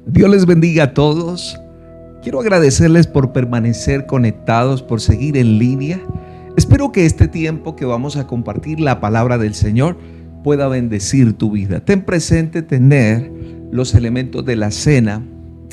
Dios les bendiga a todos. Quiero agradecerles por permanecer conectados, por seguir en línea. Espero que este tiempo que vamos a compartir la palabra del Señor pueda bendecir tu vida. Ten presente tener los elementos de la cena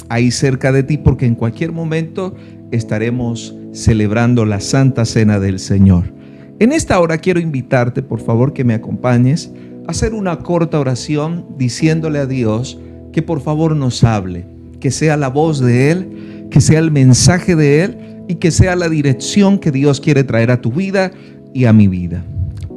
ahí cerca de ti, porque en cualquier momento estaremos celebrando la Santa Cena del Señor. En esta hora quiero invitarte, por favor, que me acompañes a hacer una corta oración diciéndole a Dios que por favor nos hable, que sea la voz de Él, que sea el mensaje de Él y que sea la dirección que Dios quiere traer a tu vida y a mi vida.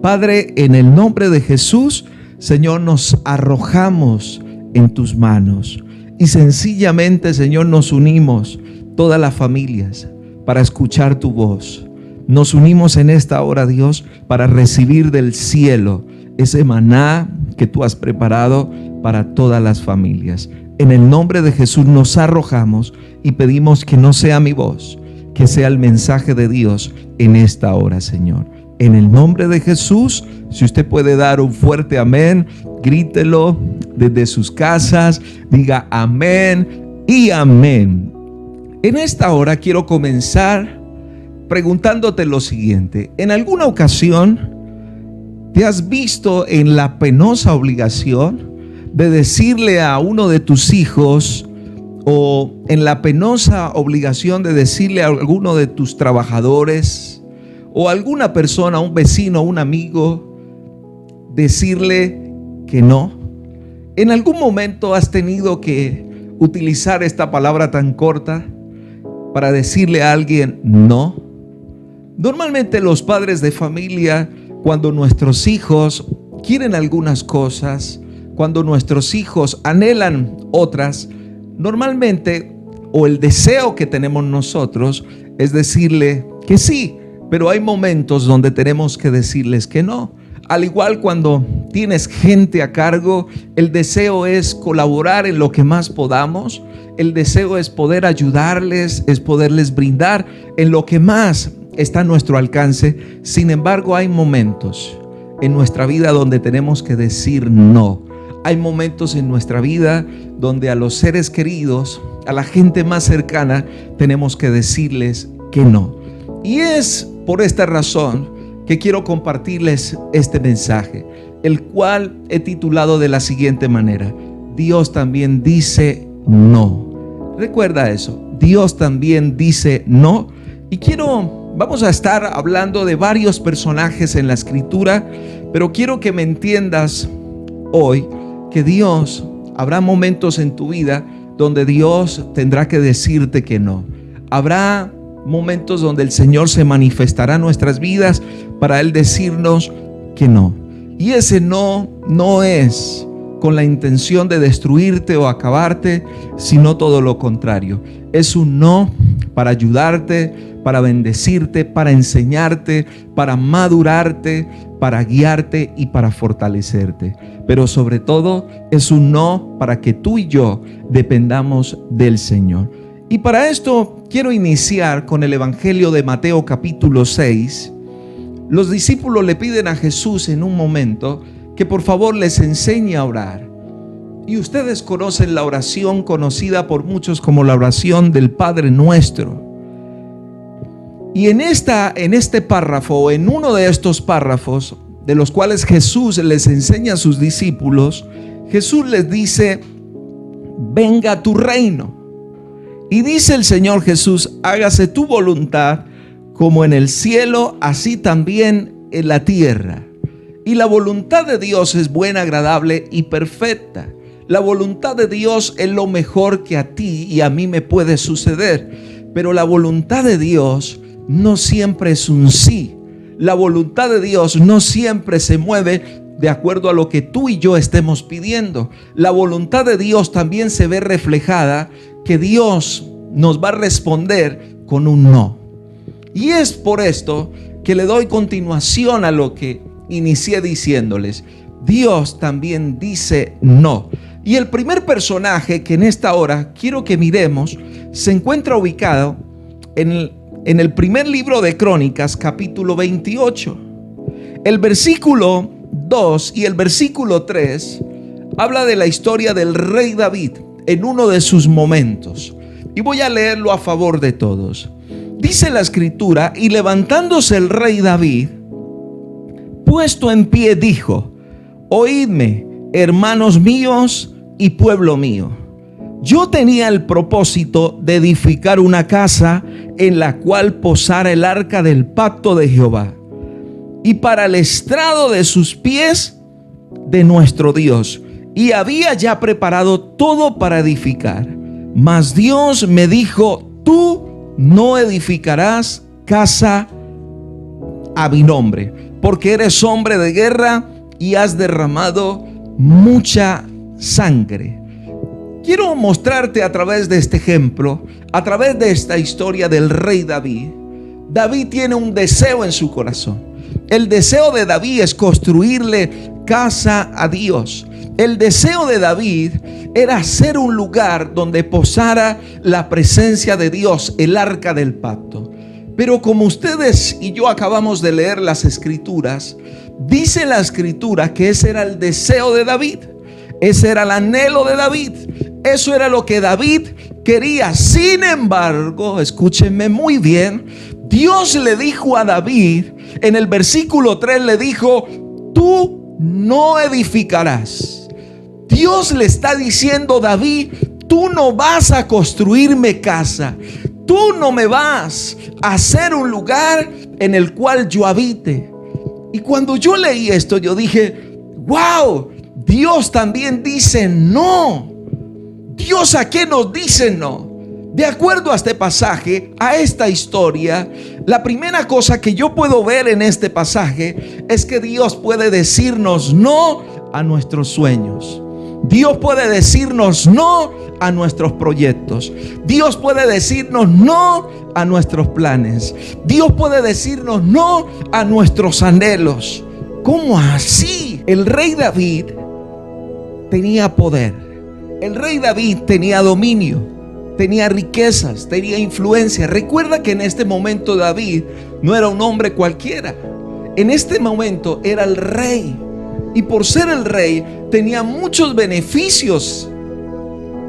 Padre, en el nombre de Jesús, Señor, nos arrojamos en tus manos y sencillamente, Señor, nos unimos todas las familias para escuchar tu voz. Nos unimos en esta hora, Dios, para recibir del cielo ese maná que tú has preparado para todas las familias. En el nombre de Jesús nos arrojamos y pedimos que no sea mi voz, que sea el mensaje de Dios en esta hora, Señor. En el nombre de Jesús, si usted puede dar un fuerte amén, grítelo desde sus casas, diga amén y amén. En esta hora quiero comenzar preguntándote lo siguiente: ¿en alguna ocasión te has visto en la penosa obligación de decirle a uno de tus hijos, o en la penosa obligación de decirle a alguno de tus trabajadores, o a alguna persona, un vecino, un amigo, decirle que no? ¿En algún momento has tenido que utilizar esta palabra tan corta para decirle a alguien no? Normalmente los padres de familia, cuando nuestros hijos quieren algunas cosas, cuando nuestros hijos anhelan otras, normalmente, o el deseo que tenemos nosotros es decirle que sí, pero hay momentos donde tenemos que decirles que no. Al igual cuando tienes gente a cargo, el deseo es colaborar en lo que más podamos. El deseo es poder ayudarles, es poderles brindar en lo que más está a nuestro alcance. Sin embargo, hay momentos en nuestra vida donde tenemos que decir no. Hay momentos en nuestra vida donde a los seres queridos, a la gente más cercana, tenemos que decirles que no. Y es por esta razón que quiero compartirles este mensaje, el cual he titulado de la siguiente manera: Dios también dice no. Recuerda eso, Dios también dice no. Y vamos a estar hablando de varios personajes en la escritura, pero quiero que me entiendas hoy que Dios, habrá momentos en tu vida donde Dios tendrá que decirte que no. Habrá momentos donde el Señor se manifestará en nuestras vidas para Él decirnos que no. Y ese no es con la intención de destruirte o acabarte, sino todo lo contrario. Es un no para ayudarte, para bendecirte, para enseñarte, para madurarte, para guiarte y para fortalecerte. Pero sobre todo es un no para que tú y yo dependamos del Señor. Y para esto quiero iniciar con el Evangelio de Mateo capítulo 6. Los discípulos le piden a Jesús en un momento que por favor les enseñe a orar. Y ustedes conocen la oración conocida por muchos como la oración del Padre Nuestro. Y en este párrafo, en uno de estos párrafos, de los cuales Jesús les enseña a sus discípulos, Jesús les dice: venga tu reino. Y dice el Señor Jesús: hágase tu voluntad como en el cielo, así también en la tierra. Y la voluntad de Dios es buena, agradable y perfecta. La voluntad de Dios es lo mejor que a ti y a mí me puede suceder. Pero la voluntad de Dios no siempre es un sí. La voluntad de Dios no siempre se mueve de acuerdo a lo que tú y yo estemos pidiendo. La voluntad de Dios también se ve reflejada que Dios nos va a responder con un no. Y es por esto que le doy continuación a lo que inicié diciéndoles. Dios también dice no. Y el primer personaje que en esta hora quiero que miremos se encuentra ubicado en el primer libro de Crónicas, capítulo 28. El versículo 2 y el versículo 3 habla de la historia del rey David. en uno de sus momentos. Y voy a leerlo a favor de todos. Dice la escritura: y levantándose el rey David, puesto en pie, dijo: oídme, hermanos míos y pueblo mío. Yo tenía el propósito de edificar una casa en la cual posara el arca del pacto de Jehová, y para el estrado de sus pies de nuestro Dios, y había ya preparado todo para edificar. Mas Dios me dijo: tú no edificarás casa a mi nombre, porque eres hombre de guerra y has derramado mucha sangre. Quiero mostrarte a través de este ejemplo, a través de esta historia del rey David. David tiene un deseo en su corazón. El deseo de David es construirle casa a Dios. El deseo de David era hacer un lugar donde posara la presencia de Dios, el arca del pacto. Pero como ustedes y yo acabamos de leer las escrituras, dice la escritura que ese era el deseo de David. Ese era el anhelo de David. Eso era lo que David quería. Sin embargo, escúchenme muy bien, Dios le dijo a David, en el versículo 3 le dijo: tú no edificarás. Dios le está diciendo: David, tú no vas a construirme casa. Tú no me vas a hacer un lugar en el cual yo habite. Y cuando yo leí esto, yo dije: wow, Dios también dice no. Dios, ¿a qué nos dice no? De acuerdo a este pasaje, a esta historia, la primera cosa que yo puedo ver en este pasaje es que Dios puede decirnos no a nuestros sueños. Dios puede decirnos no a nuestros proyectos. Dios puede decirnos no a nuestros planes. Dios puede decirnos no a nuestros anhelos. ¿Cómo así? El rey David tenía poder. El rey David tenía dominio, tenía riquezas, tenía influencia. Recuerda que en este momento David no era un hombre cualquiera. En este momento era el rey. Y por ser el rey tenía muchos beneficios.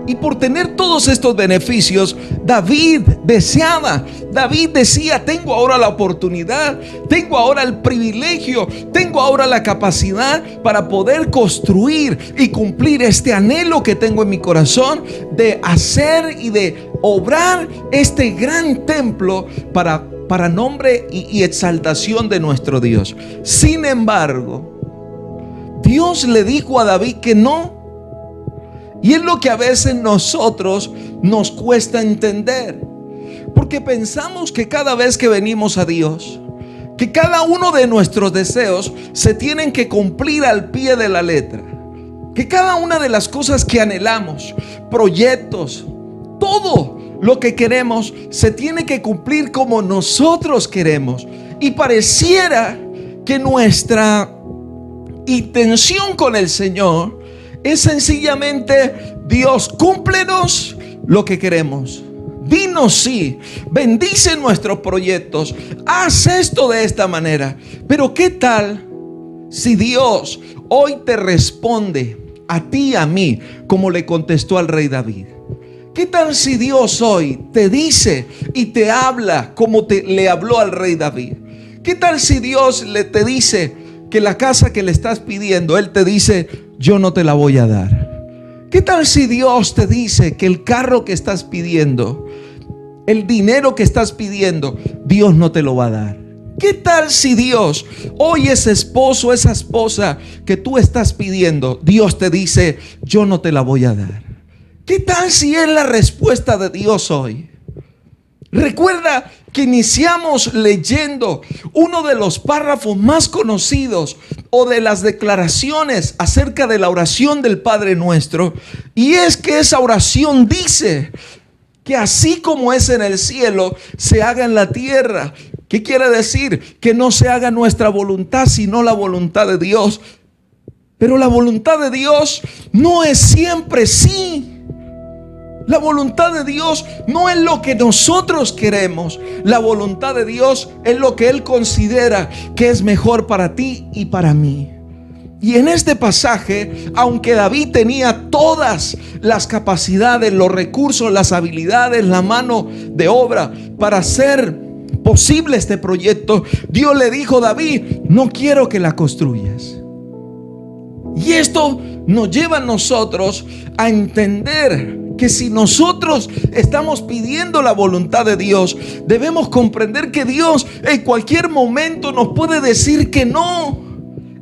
Y por tener todos estos beneficios, David deseaba. David decía: tengo ahora la oportunidad, tengo ahora el privilegio, tengo ahora la capacidad para poder construir y cumplir este anhelo que tengo en mi corazón de hacer y de obrar este gran templo para nombre y exaltación de nuestro Dios. Sin embargo, Dios le dijo a David que no. Y es lo que a veces nosotros nos cuesta entender, porque pensamos que cada vez que venimos a Dios, que cada uno de nuestros deseos se tienen que cumplir al pie de la letra, que cada una de las cosas que anhelamos, proyectos, todo lo que queremos se tiene que cumplir como nosotros queremos. Y pareciera que nuestra intención con el Señor es sencillamente: Dios, cúmplenos lo que queremos. Dinos sí, bendice nuestros proyectos, haz esto de esta manera. Pero ¿qué tal si Dios hoy te responde a ti y a mí como le contestó al rey David? ¿Qué tal si Dios hoy te dice y te habla como le habló al rey David? ¿Qué tal si Dios te dice que la casa que le estás pidiendo, Él te dice: yo no te la voy a dar? ¿Qué tal si Dios te dice que el carro que estás pidiendo, el dinero que estás pidiendo, Dios no te lo va a dar? ¿Qué tal si Dios hoy, ese esposo, esa esposa que tú estás pidiendo, Dios te dice: yo no te la voy a dar? ¿Qué tal si es la respuesta de Dios hoy? Recuerda que iniciamos leyendo uno de los párrafos más conocidos o de las declaraciones acerca de la oración del Padre Nuestro, y es que esa oración dice que así como es en el cielo, se haga en la tierra. ¿Qué quiere decir? Que no se haga nuestra voluntad, sino la voluntad de Dios. Pero la voluntad de Dios no es siempre sí. La voluntad de Dios no es lo que nosotros queremos. La voluntad de Dios es lo que Él considera que es mejor para ti y para mí. Y en este pasaje, aunque David tenía todas las capacidades, los recursos, las habilidades, la mano de obra para hacer posible este proyecto, Dios le dijo: David, no quiero que la construyas. Y esto nos lleva a nosotros a entender que si nosotros estamos pidiendo la voluntad de Dios, debemos comprender que Dios en cualquier momento nos puede decir que no.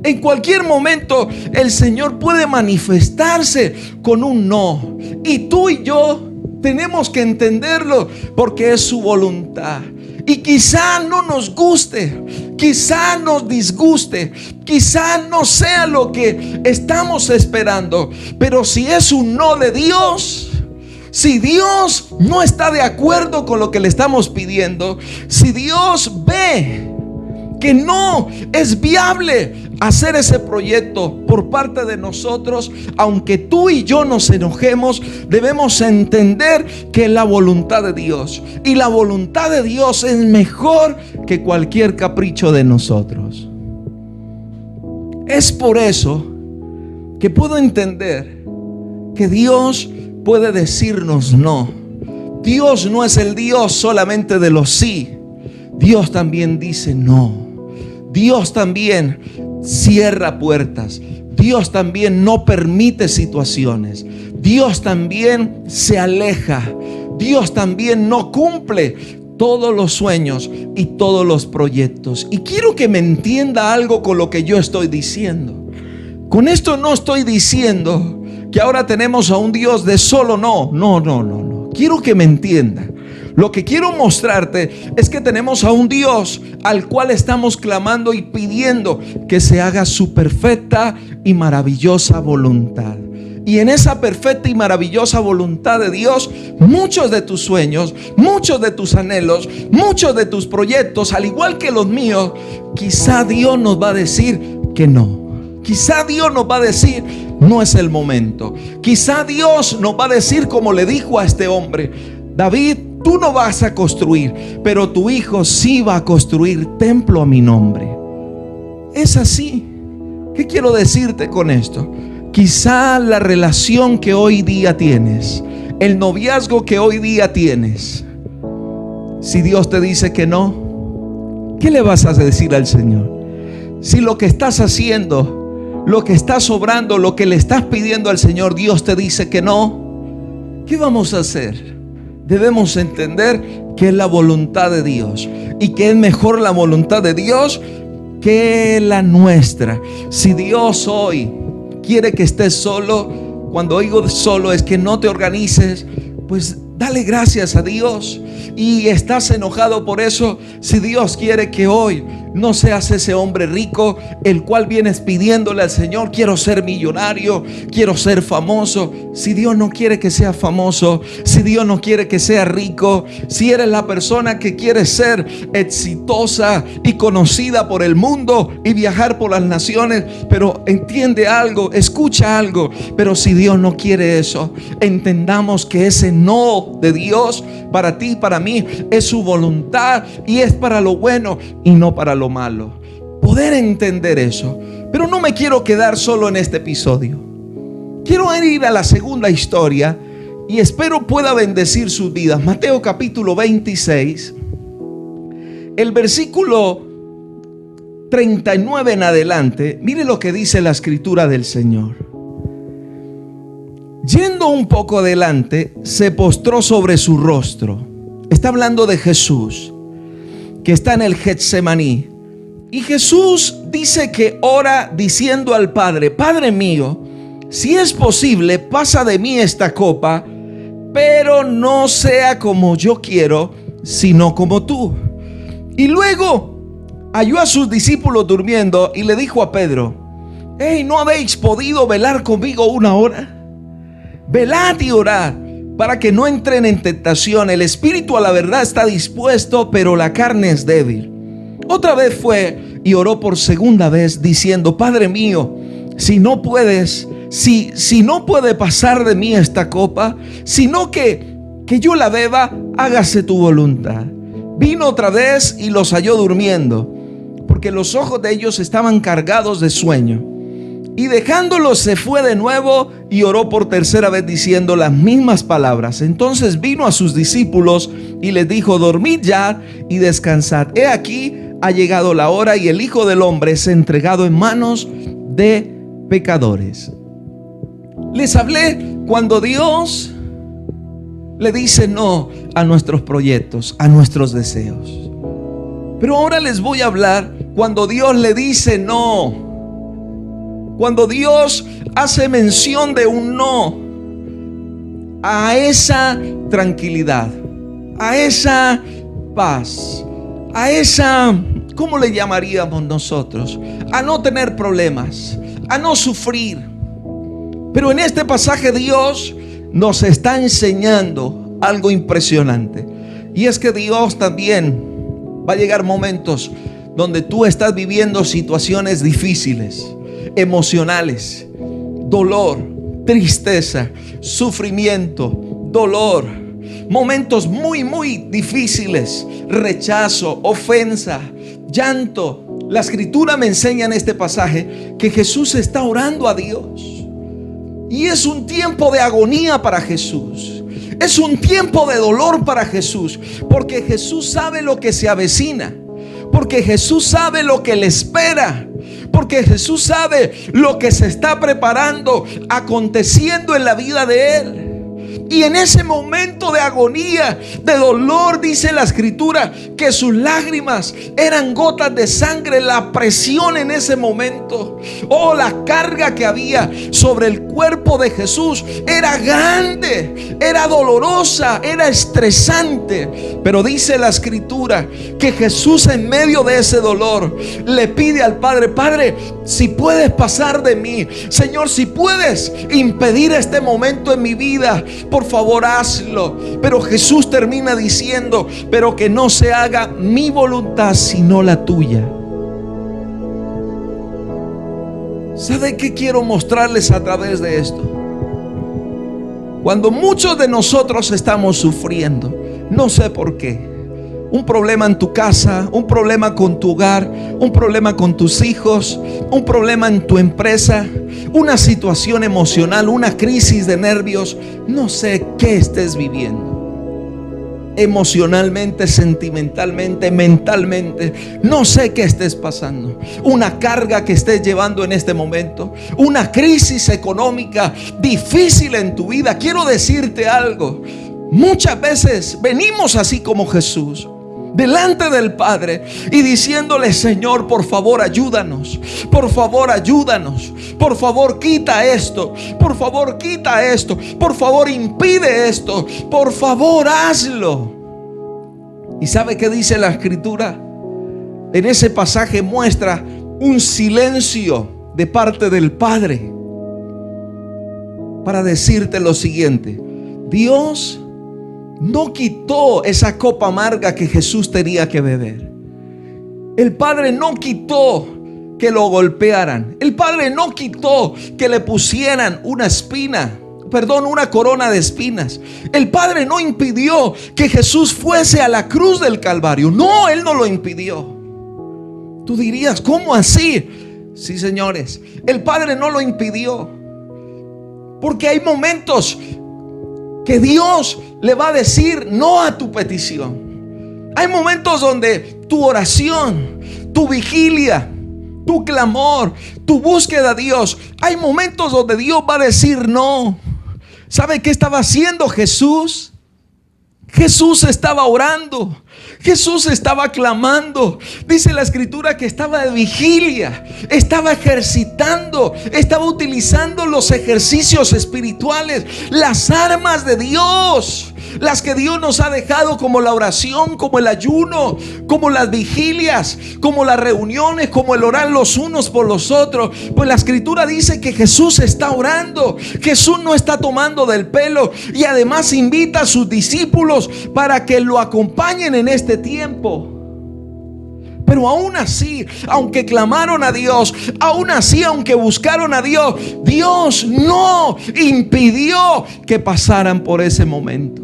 En cualquier momento el Señor puede manifestarse con un no. Y tú y yo tenemos que entenderlo, porque es su voluntad. Y quizá no nos guste, quizá nos disguste, quizá no sea lo que estamos esperando. Pero si es un no de Dios, si Dios no está de acuerdo con lo que le estamos pidiendo, si Dios ve que no es viable hacer ese proyecto por parte de nosotros, aunque tú y yo nos enojemos, debemos entender que es la voluntad de Dios. Y la voluntad de Dios es mejor que cualquier capricho de nosotros. Es por eso que puedo entender que Dios puede decirnos no. Dios no es el Dios solamente de los sí. Dios también dice no. Dios también cierra puertas. Dios también no permite situaciones. Dios también se aleja. Dios también no cumple todos los sueños y todos los proyectos. Y quiero que me entienda algo con lo que yo estoy diciendo. Con esto no estoy diciendo que ahora tenemos a un Dios de solo no. No. Quiero que me entienda. Lo que quiero mostrarte es que tenemos a un Dios al cual estamos clamando y pidiendo que se haga su perfecta y maravillosa voluntad. Y en esa perfecta y maravillosa voluntad de Dios, muchos de tus sueños, muchos de tus anhelos, muchos de tus proyectos, al igual que los míos, quizá Dios nos va a decir que no. Quizá Dios nos va a decir: no es el momento. Quizá Dios nos va a decir, como le dijo a este hombre: David, tú no vas a construir, pero tu hijo sí va a construir templo a mi nombre. Es así. ¿Qué quiero decirte con esto? Quizá la relación que hoy día tienes, el noviazgo que hoy día tienes, si Dios te dice que no, ¿qué le vas a decir al Señor? Si lo que estás haciendo, lo que estás obrando, lo que le estás pidiendo al Señor, Dios te dice que no, ¿qué vamos a hacer? Debemos entender que es la voluntad de Dios y que es mejor la voluntad de Dios que la nuestra. Si Dios hoy quiere que estés solo, cuando digo solo es que no te organices, pues dale gracias a Dios. Y estás enojado por eso, si Dios quiere que hoy no seas ese hombre rico, el cual vienes pidiéndole al Señor: quiero ser millonario, quiero ser famoso. Si Dios no quiere que seas famoso, si Dios no quiere que seas rico, si eres la persona que quiere ser exitosa y conocida por el mundo y viajar por las naciones, pero entiende algo, escucha algo, pero si Dios no quiere eso, entendamos que ese no de Dios para ti, para mí, es su voluntad y es para lo bueno y no para lo malo. Poder entender eso. Pero no me quiero quedar solo en este episodio. Quiero ir a la segunda historia y espero pueda bendecir sus vidas. Mateo capítulo 26, el versículo 39 en adelante. Mire lo que dice la escritura del Señor. Yendo un poco adelante, se postró sobre su rostro. Está hablando de Jesús, que está en el Getsemaní. Y Jesús dice que ora diciendo al Padre: Padre mío, si es posible, pasa de mí esta copa, pero no sea como yo quiero, sino como tú. Y luego halló a sus discípulos durmiendo y le dijo a Pedro: hey, ¿no habéis podido velar conmigo una hora? Velad y orad para que no entren en tentación. El espíritu a la verdad está dispuesto, pero la carne es débil. Otra vez fue y oró por segunda vez diciendo: Padre mío, si no puedes, si no puede pasar de mí esta copa, sino que yo la beba, hágase tu voluntad. Vino otra vez y los halló durmiendo, porque los ojos de ellos estaban cargados de sueño. Y dejándolos se fue de nuevo y oró por tercera vez diciendo las mismas palabras. Entonces vino a sus discípulos y les dijo: dormid ya y descansad. He aquí ha llegado la hora y el Hijo del Hombre es entregado en manos de pecadores. Les hablé cuando Dios le dice no a nuestros proyectos, a nuestros deseos. Pero ahora les voy a hablar cuando Dios le dice no. Cuando Dios hace mención de un no a esa tranquilidad, a esa paz, a esa, ¿cómo le llamaríamos nosotros? A no tener problemas, a no sufrir. Pero en este pasaje Dios nos está enseñando algo impresionante. Y es que Dios también va a llegar momentos donde tú estás viviendo situaciones difíciles, emocionales, dolor, tristeza, sufrimiento, dolor, momentos muy difíciles, rechazo, ofensa, llanto. La escritura me enseña en este pasaje que Jesús está orando a Dios. Y es un tiempo de agonía para Jesús. Es un tiempo de dolor para Jesús, porque Jesús sabe lo que se avecina, porque Jesús sabe lo que le espera, porque Jesús sabe lo que se está preparando, aconteciendo en la vida de Él. Y en ese momento de agonía, de dolor, dice la escritura que sus lágrimas eran gotas de sangre. La presión en ese momento, la carga que había sobre el cuerpo de Jesús era grande, era dolorosa, era estresante. Pero dice la escritura que Jesús, en medio de ese dolor, le pide al Padre: Padre, si puedes pasar de mí, Señor, si puedes impedir este momento en mi vida, por favor hazlo. Pero Jesús termina diciendo: pero que no se haga mi voluntad sino la tuya. ¿Sabe qué quiero mostrarles a través de esto? Cuando muchos de nosotros estamos sufriendo, no sé por qué, un problema en tu casa, un problema con tu hogar, un problema con tus hijos, un problema en tu empresa, una situación emocional, una crisis de nervios, no sé qué estés viviendo, emocionalmente, sentimentalmente, mentalmente, no sé qué estés pasando, una carga que estés llevando en este momento, una crisis económica difícil en tu vida. Quiero decirte algo: muchas veces venimos así como Jesús delante del Padre y diciéndole: Señor, por favor ayúdanos, por favor ayúdanos, por favor quita esto, por favor quita esto, por favor impide esto, por favor hazlo. ¿Y sabe qué dice la escritura? En ese pasaje muestra un silencio de parte del Padre para decirte lo siguiente: Dios no quitó esa copa amarga que Jesús tenía que beber. El Padre no quitó que lo golpearan. El Padre no quitó que le pusieran una corona de espinas. El Padre no impidió que Jesús fuese a la cruz del Calvario. No, Él no lo impidió. Tú dirías: ¿cómo así? Sí, señores, el Padre no lo impidió, porque hay momentos que Dios le va a decir no a tu petición. Hay momentos donde tu oración, tu vigilia, tu clamor, tu búsqueda a Dios, hay momentos donde Dios va a decir no. ¿Sabe qué estaba haciendo Jesús? Jesús estaba orando, Jesús estaba clamando. Dice la escritura que estaba de vigilia, estaba ejercitando, estaba utilizando los ejercicios espirituales, las armas de Dios, las que Dios nos ha dejado, como la oración, como el ayuno, como las vigilias, como las reuniones, como el orar los unos por los otros. Pues la escritura dice que Jesús está orando, Jesús no está tomando del pelo, y además invita a sus discípulos para que lo acompañen en este tiempo. Pero aún así, aunque clamaron a Dios, aún así, aunque buscaron a Dios, Dios no impidió que pasaran por ese momento.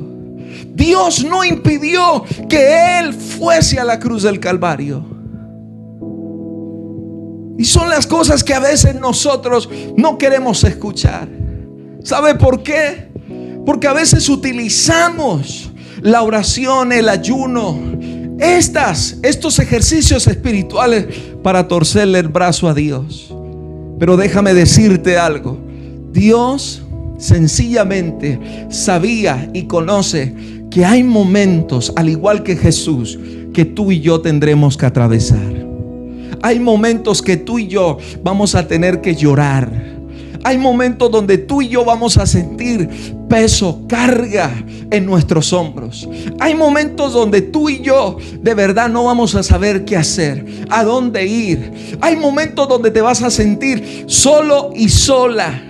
Dios no impidió que Él fuese a la cruz del Calvario. Y son las cosas que a veces nosotros no queremos escuchar. ¿Sabe por qué? Porque a veces utilizamos la oración, el ayuno, estos ejercicios espirituales para torcerle el brazo a Dios. Pero déjame decirte algo. Dios sencillamente sabía y conoce que hay momentos, al igual que Jesús, que tú y yo tendremos que atravesar. Hay momentos que tú y yo vamos a tener que llorar. Hay momentos donde tú y yo vamos a sentir peso, carga en nuestros hombros. Hay momentos donde tú y yo de verdad no vamos a saber qué hacer, a dónde ir. Hay momentos donde te vas a sentir solo y sola.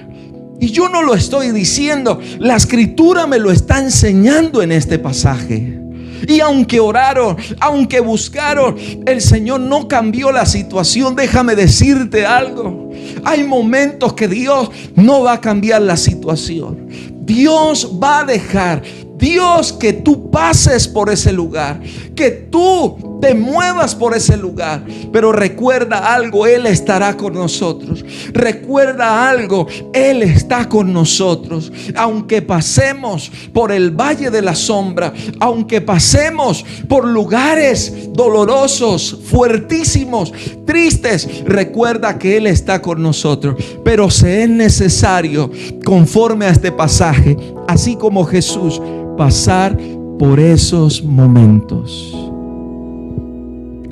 Y yo no lo estoy diciendo, la escritura me lo está enseñando en este pasaje. Y aunque oraron, aunque buscaron, el Señor no cambió la situación. Déjame decirte algo. Hay momentos que Dios no va a cambiar la situación. Dios va a dejar, Dios, que tú pases por ese lugar, que tú te muevas por ese lugar. Pero recuerda algo, Él estará con nosotros. Recuerda algo, Él está con nosotros. Aunque pasemos por el valle de la sombra, aunque pasemos por lugares dolorosos, fuertísimos, tristes, recuerda que Él está con nosotros. Pero si es necesario, conforme a este pasaje, así como Jesús, pasar por esos momentos.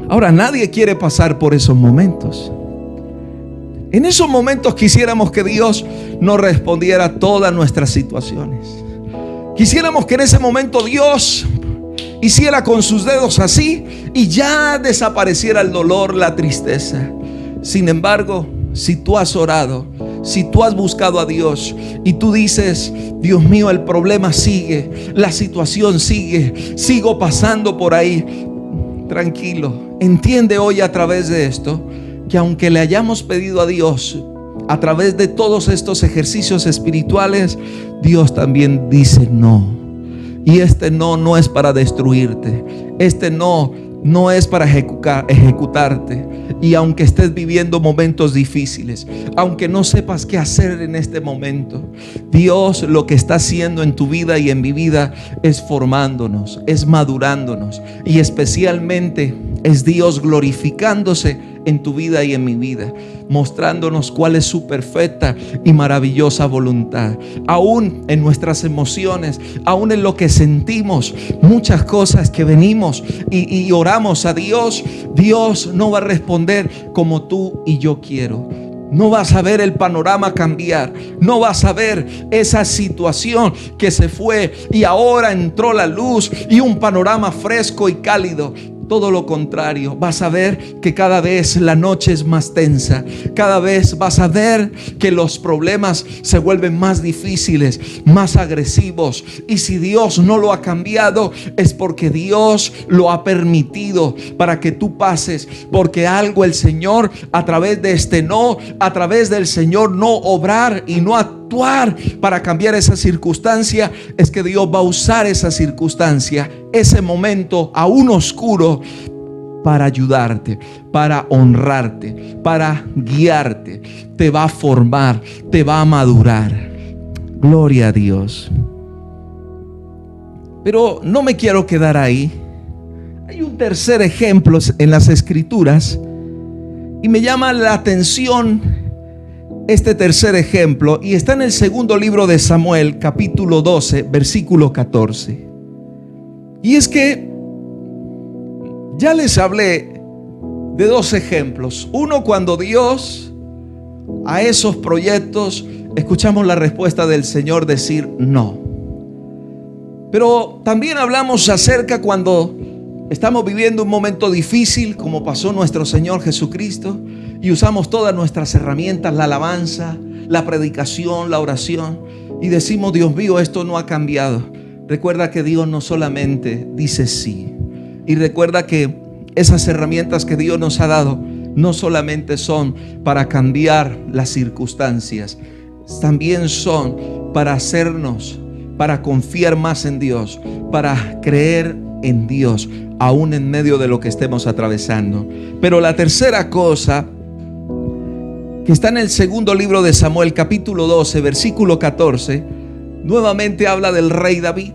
Ahora, nadie quiere pasar por esos momentos. En esos momentos quisiéramos que Dios nos respondiera a todas nuestras situaciones. Quisiéramos que en ese momento Dios hiciera con sus dedos así y ya desapareciera el dolor, la tristeza. Sin embargo, si tú has orado, si tú has buscado a Dios y tú dices: Dios mío, el problema sigue, la situación sigue, sigo pasando por ahí. Tranquilo, entiende hoy a través de esto que aunque le hayamos pedido a Dios a través de todos estos ejercicios espirituales, Dios también dice no. Y este no es para destruirte. Este no es para ejecutarte. Y aunque estés viviendo momentos difíciles, aunque no sepas qué hacer en este momento, Dios lo que está haciendo en tu vida y en mi vida es formándonos, es madurándonos. Y especialmente es Dios glorificándose en tu vida y en mi vida, mostrándonos cuál es su perfecta y maravillosa voluntad. Aún en nuestras emociones, aún en lo que sentimos, muchas cosas que venimos y oramos a Dios, Dios no va a responder como tú y yo quiero. No vas a ver el panorama cambiar. No vas a ver esa situación que se fue y ahora entró la luz y un panorama fresco y cálido. Todo lo contrario, vas a ver que cada vez la noche es más tensa. Cada vez vas a ver que los problemas se vuelven más difíciles, más agresivos. Y si Dios no lo ha cambiado, es porque Dios lo ha permitido para que tú pases. Porque algo el Señor, a través de a través del Señor no obrar y no actuar para cambiar esa circunstancia, es que Dios va a usar esa circunstancia, ese momento aún oscuro, para ayudarte, para honrarte, para guiarte. Te va a formar, te va a madurar. Gloria a Dios. Pero no me quiero quedar ahí. Hay un tercer ejemplo en las Escrituras y me llama la atención este tercer ejemplo, y está en el segundo libro de Samuel, capítulo 12, versículo 14. Y es que ya les hablé de dos ejemplos. Uno, cuando Dios a esos proyectos escuchamos la respuesta del Señor decir no. Pero también hablamos acerca cuando estamos viviendo un momento difícil, como pasó nuestro Señor Jesucristo, y usamos todas nuestras herramientas, la alabanza, la predicación, la oración, y decimos: Dios mío, esto no ha cambiado. Recuerda que Dios no solamente dice sí, y recuerda que esas herramientas que Dios nos ha dado no solamente son para cambiar las circunstancias, también son para hacernos, para confiar más en Dios, para creer en Dios, aún en medio de lo que estemos atravesando. Pero la tercera cosa que está en el segundo libro de Samuel, capítulo 12, versículo 14, nuevamente habla del rey David.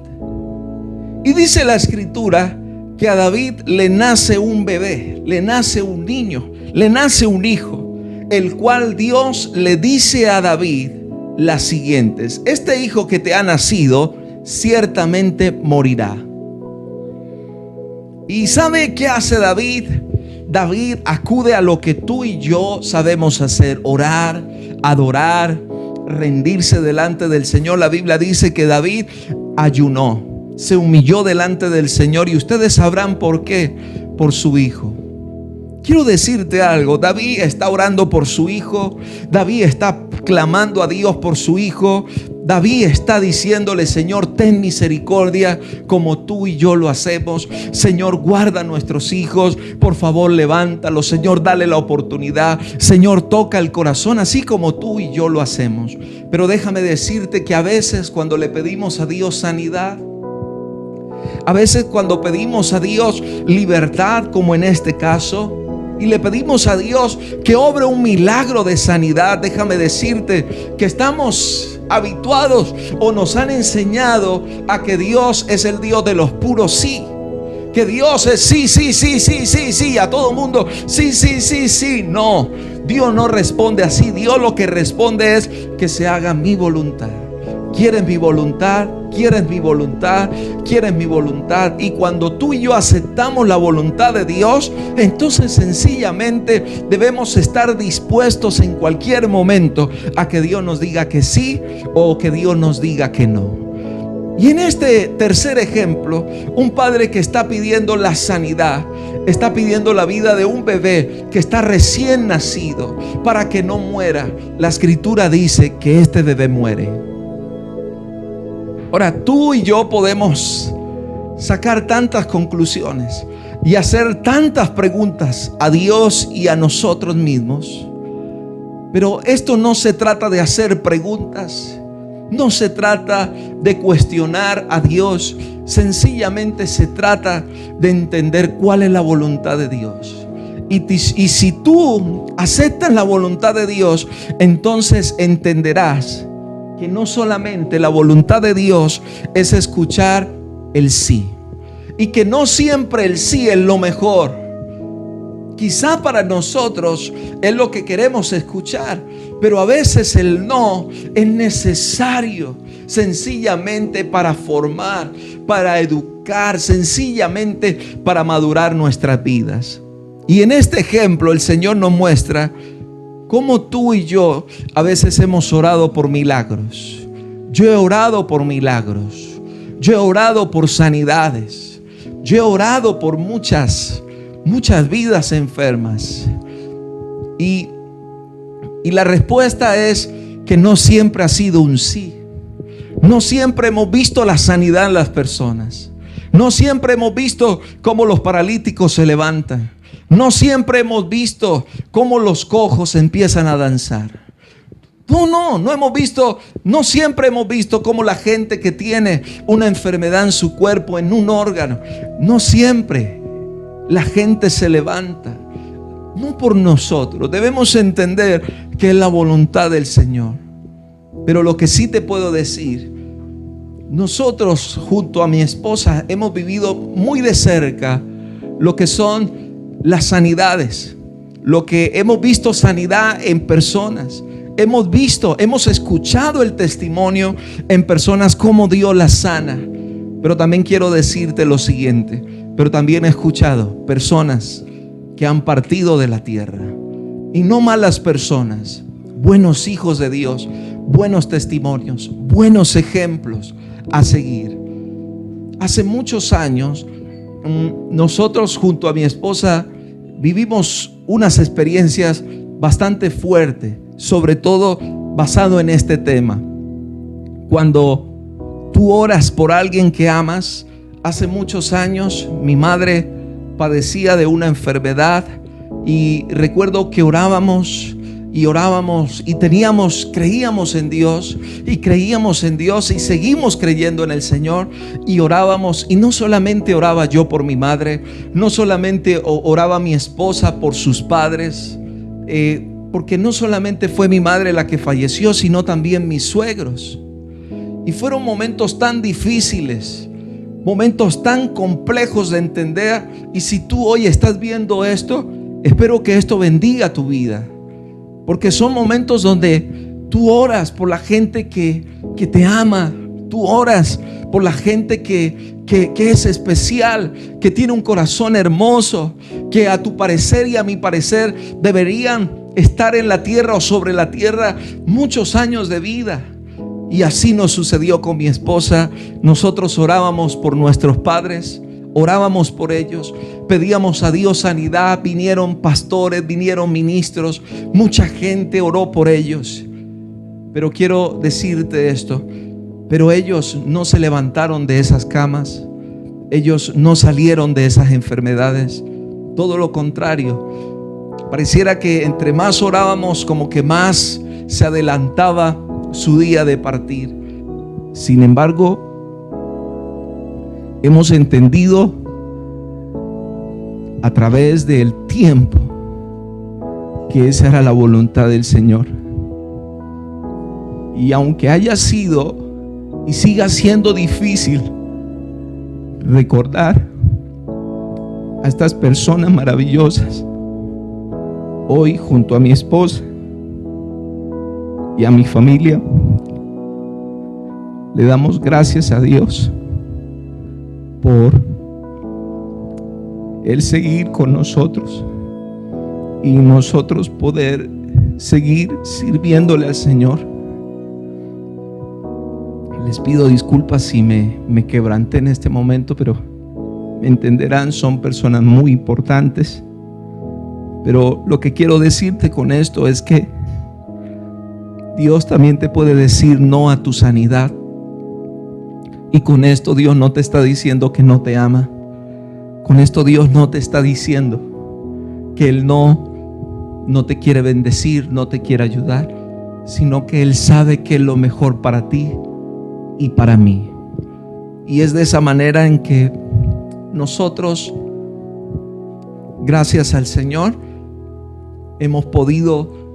Y dice la escritura que a David le nace un bebé, le nace un niño, le nace un hijo, el cual Dios le dice a David las siguientes: este hijo que te ha nacido ciertamente morirá. ¿Y sabe qué hace David? David acude a lo que tú y yo sabemos hacer: orar, adorar, rendirse delante del Señor. La Biblia dice que David ayunó, se humilló delante del Señor, y ustedes sabrán por qué: por su hijo. Quiero decirte algo: David está orando por su hijo, David está clamando a Dios por su hijo, David está diciéndole: Señor, ten misericordia como tú y yo lo hacemos. Señor, guarda a nuestros hijos, por favor levántalos. Señor, dale la oportunidad. Señor, toca el corazón así como tú y yo lo hacemos. Pero déjame decirte que a veces cuando le pedimos a Dios sanidad, a veces cuando pedimos a Dios libertad, como en este caso, y le pedimos a Dios que obre un milagro de sanidad, déjame decirte que estamos habituados o nos han enseñado a que Dios es el Dios de los puros sí. Que Dios es sí, sí, sí, sí, sí, sí, a todo mundo, sí, sí, sí, sí. No, Dios no responde así. Dios lo que responde es: que se haga mi voluntad. ¿Quieren mi voluntad? ¿Quieren mi voluntad? ¿Quieren mi voluntad? Y cuando tú y yo aceptamos la voluntad de Dios, entonces sencillamente debemos estar dispuestos en cualquier momento a que Dios nos diga que sí o que Dios nos diga que no. Y en este tercer ejemplo, un padre que está pidiendo la sanidad, está pidiendo la vida de un bebé que está recién nacido para que no muera. La escritura dice que este bebé muere. Ahora, tú y yo podemos sacar tantas conclusiones y hacer tantas preguntas a Dios y a nosotros mismos, pero esto no se trata de hacer preguntas, no se trata de cuestionar a Dios, sencillamente se trata de entender cuál es la voluntad de Dios. Y si tú aceptas la voluntad de Dios, entonces entenderás que no solamente la voluntad de Dios es escuchar el sí, y que no siempre el sí es lo mejor. Quizá para nosotros es lo que queremos escuchar, pero a veces el no es necesario, sencillamente para formar, para educar, sencillamente para madurar nuestras vidas. Y en este ejemplo el Señor nos muestra cómo tú y yo a veces hemos orado por milagros. Yo he orado por milagros. Yo he orado por sanidades. Yo he orado por muchas vidas enfermas. Y la respuesta es que no siempre ha sido un sí. No siempre hemos visto la sanidad en las personas. No siempre hemos visto cómo los paralíticos se levantan. No siempre hemos visto cómo los cojos empiezan a danzar. No hemos visto, no siempre hemos visto cómo la gente que tiene una enfermedad en su cuerpo, en un órgano, no siempre la gente se levanta. No por nosotros. Debemos entender que es la voluntad del Señor. Pero lo que sí te puedo decir, nosotros junto a mi esposa hemos vivido muy de cerca lo que son las sanidades, lo que hemos visto sanidad en personas. Hemos escuchado el testimonio en personas como Dios las sana. Pero también quiero decirte lo siguiente: pero también he escuchado personas que han partido de la tierra, y no malas personas, buenos hijos de Dios, buenos testimonios, buenos ejemplos a seguir. Hace muchos años, nosotros junto a mi esposa vivimos unas experiencias bastante fuertes, sobre todo basado en este tema. Cuando tú oras por alguien que amas, hace muchos años mi madre padecía de una enfermedad, y recuerdo que orábamos y creíamos en Dios y seguimos creyendo en el Señor, y orábamos. Y no solamente oraba yo por mi madre, no solamente oraba mi esposa por sus padres, porque no solamente fue mi madre la que falleció, sino también mis suegros. Y fueron momentos tan difíciles, momentos tan complejos de entender. Y si tú hoy estás viendo esto, espero que esto bendiga tu vida, porque son momentos donde tú oras por la gente que te ama. Tú oras por la gente que es especial, que tiene un corazón hermoso, que a tu parecer y a mi parecer deberían estar en la tierra o sobre la tierra muchos años de vida. Y así nos sucedió con mi esposa. Nosotros orábamos por nuestros padres, orábamos por ellos, pedíamos a Dios sanidad. Vinieron pastores, vinieron ministros, mucha gente oró por ellos. Pero quiero decirte esto: pero ellos no se levantaron de esas camas, ellos no salieron de esas enfermedades. Todo lo contrario, pareciera que entre más orábamos, como que más se adelantaba su día de partir. Sin embargo, hemos entendido a través del tiempo que esa era la voluntad del Señor. Y aunque haya sido y siga siendo difícil recordar a estas personas maravillosas, hoy junto a mi esposa y a mi familia le damos gracias a Dios por Él seguir con nosotros y nosotros poder seguir sirviéndole al Señor. Les pido disculpas si me quebranté en este momento, pero me entenderán, son personas muy importantes. Pero lo que quiero decirte con esto es que Dios también te puede decir no a tu sanidad. Y con esto Dios no te está diciendo que no te ama. Con esto Dios no te está diciendo que Él no te quiere bendecir, no te quiere ayudar, sino que Él sabe que es lo mejor para ti y para mí. Y es de esa manera en que nosotros, gracias al Señor, hemos podido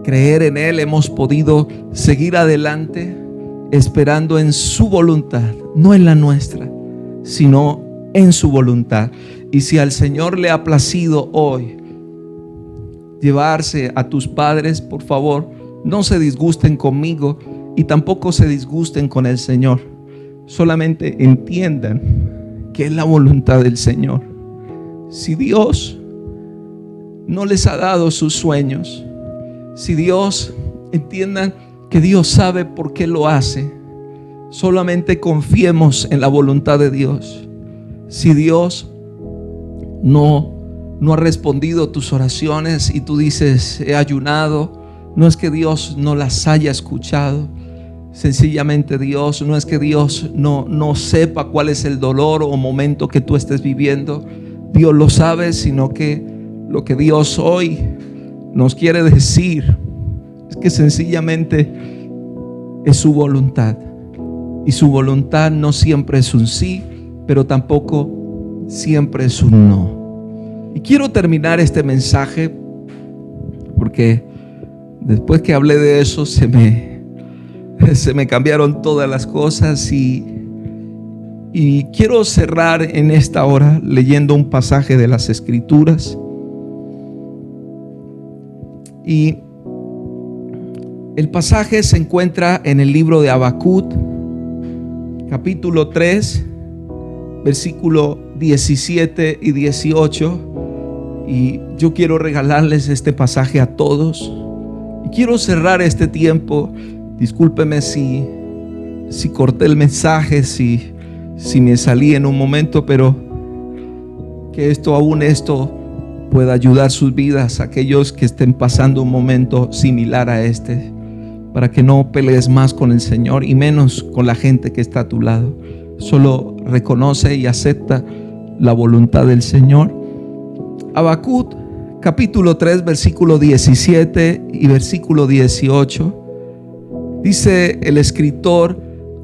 creer en Él, hemos podido seguir adelante esperando en su voluntad, no en la nuestra, sino en su voluntad. Y si al Señor le ha placido hoy llevarse a tus padres, por favor, no se disgusten conmigo y tampoco se disgusten con el Señor. Solamente entiendan que es la voluntad del Señor. Si Dios no les ha dado sus sueños, si Dios, entiendan que Dios sabe por qué lo hace. Solamente confiemos en la voluntad de Dios. Si Dios no ha respondido tus oraciones y tú dices he ayunado, no es que Dios no las haya escuchado. Sencillamente Dios, no es que Dios no sepa cuál es el dolor o momento que tú estés viviendo. Dios lo sabe, sino que lo que Dios hoy nos quiere decir es que sencillamente es su voluntad. Y su voluntad no siempre es un sí, pero tampoco siempre es un no. Y quiero terminar este mensaje porque después que hablé de eso se me cambiaron todas las cosas y quiero cerrar en esta hora leyendo un pasaje de las Escrituras. Y el pasaje se encuentra en el libro de Habacuc, capítulo 3, versículo 17 y 18. Y yo quiero regalarles este pasaje a todos. Y quiero cerrar este tiempo. Discúlpeme si corté el mensaje, si me salí en un momento, pero que esto pueda ayudar sus vidas, aquellos que estén pasando un momento similar a este, para que no pelees más con el Señor y menos con la gente que está a tu lado. Solo reconoce y acepta la voluntad del Señor. Habacuc, capítulo 3, versículo 17 y versículo 18. Dice el escritor: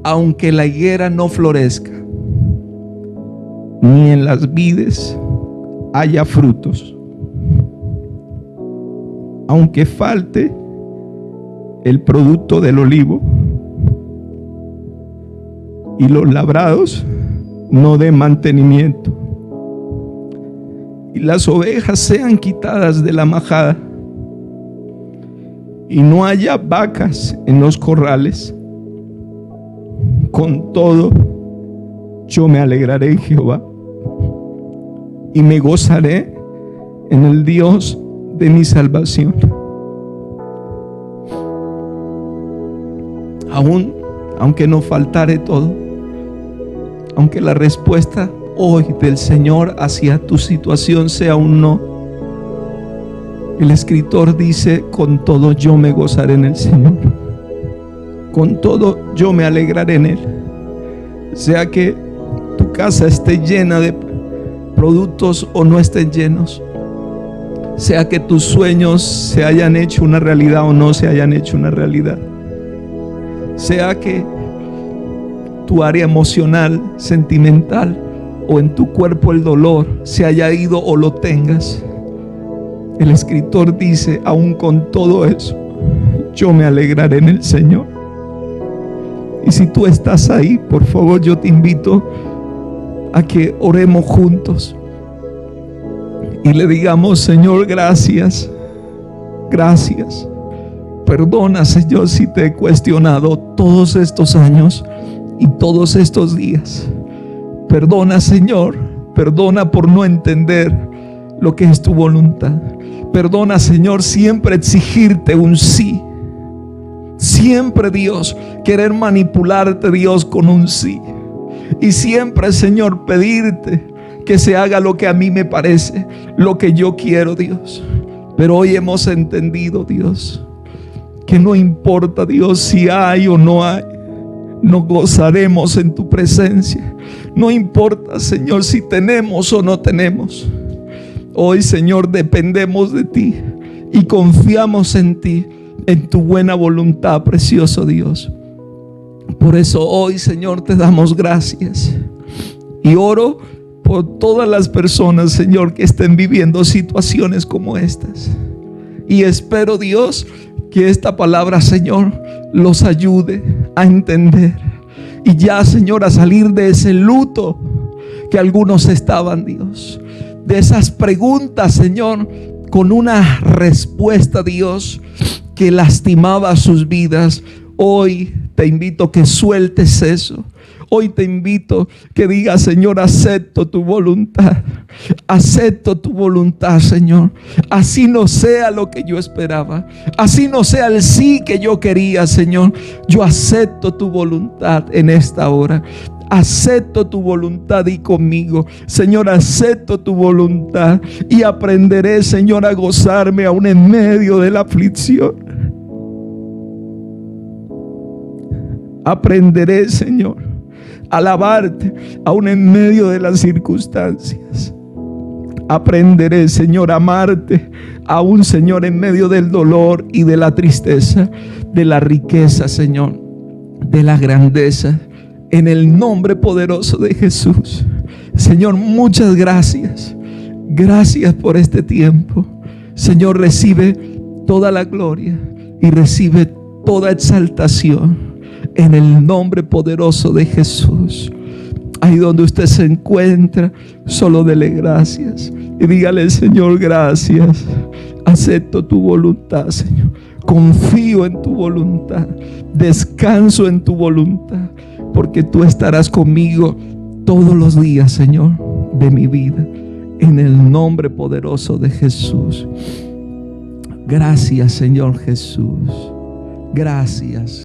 aunque la higuera no florezca, ni en las vides haya frutos, aunque falte el producto del olivo y los labrados no den mantenimiento, y las ovejas sean quitadas de la majada, y no haya vacas en los corrales, con todo yo me alegraré en Jehová y me gozaré en el Dios de mi salvación. Aunque no faltare todo, aunque la respuesta hoy del Señor hacia tu situación sea un no, el escritor dice: con todo yo me gozaré en el Señor, con todo yo me alegraré en Él. Sea que tu casa esté llena de productos o no estén llenos, sea que tus sueños se hayan hecho una realidad o no se hayan hecho una realidad, sea que tu área emocional, sentimental o en tu cuerpo el dolor se haya ido o lo tengas, el escritor dice: aún con todo eso yo me alegraré en el Señor. Y si tú estás ahí, por favor, yo te invito a que oremos juntos y le digamos: Señor, gracias, gracias. Perdona, Señor, si te he cuestionado todos estos años y todos estos días. Perdona, Señor, perdona por no entender lo que es tu voluntad. Perdona, Señor, siempre exigirte un sí. Siempre, Dios, querer manipularte, Dios, con un sí. Y siempre, Señor, pedirte que se haga lo que a mí me parece, lo que yo quiero, Dios. Pero hoy hemos entendido, Dios, que no importa, Dios, si hay o no hay, nos gozaremos en tu presencia. No importa, Señor, si tenemos o no tenemos. Hoy, Señor, dependemos de ti y confiamos en ti, en tu buena voluntad, precioso Dios. Por eso hoy, Señor, te damos gracias y oro por todas las personas, Señor, que estén viviendo situaciones como estas. Y espero, Dios, que esta palabra, Señor, los ayude a entender y ya, Señor, a salir de ese luto que algunos estaban, Dios, de esas preguntas, Señor, con una respuesta, Dios, que lastimaba sus vidas. Hoy te invito a que sueltes eso. Hoy te invito que digas: Señor, acepto tu voluntad. Acepto tu voluntad, Señor. Así no sea lo que yo esperaba, así no sea el sí que yo quería, Señor. Yo acepto tu voluntad en esta hora. Acepto tu voluntad y conmigo, Señor, acepto tu voluntad y aprenderé, Señor, a gozarme aún en medio de la aflicción. Aprenderé, Señor, a alabarte aún en medio de las circunstancias. Aprenderé, Señor, a amarte aún, Señor, en medio del dolor y de la tristeza, de la riqueza, Señor, de la grandeza. En el nombre poderoso de Jesús. Señor, muchas gracias. Gracias por este tiempo. Señor, recibe toda la gloria y recibe toda exaltación en el nombre poderoso de Jesús. Ahí donde usted se encuentra, solo dele gracias y dígale: Señor, gracias. Acepto tu voluntad, Señor. Confío en tu voluntad. Descanso en tu voluntad. Porque tú estarás conmigo todos los días, Señor, de mi vida. En el nombre poderoso de Jesús. Gracias, Señor Jesús. Gracias.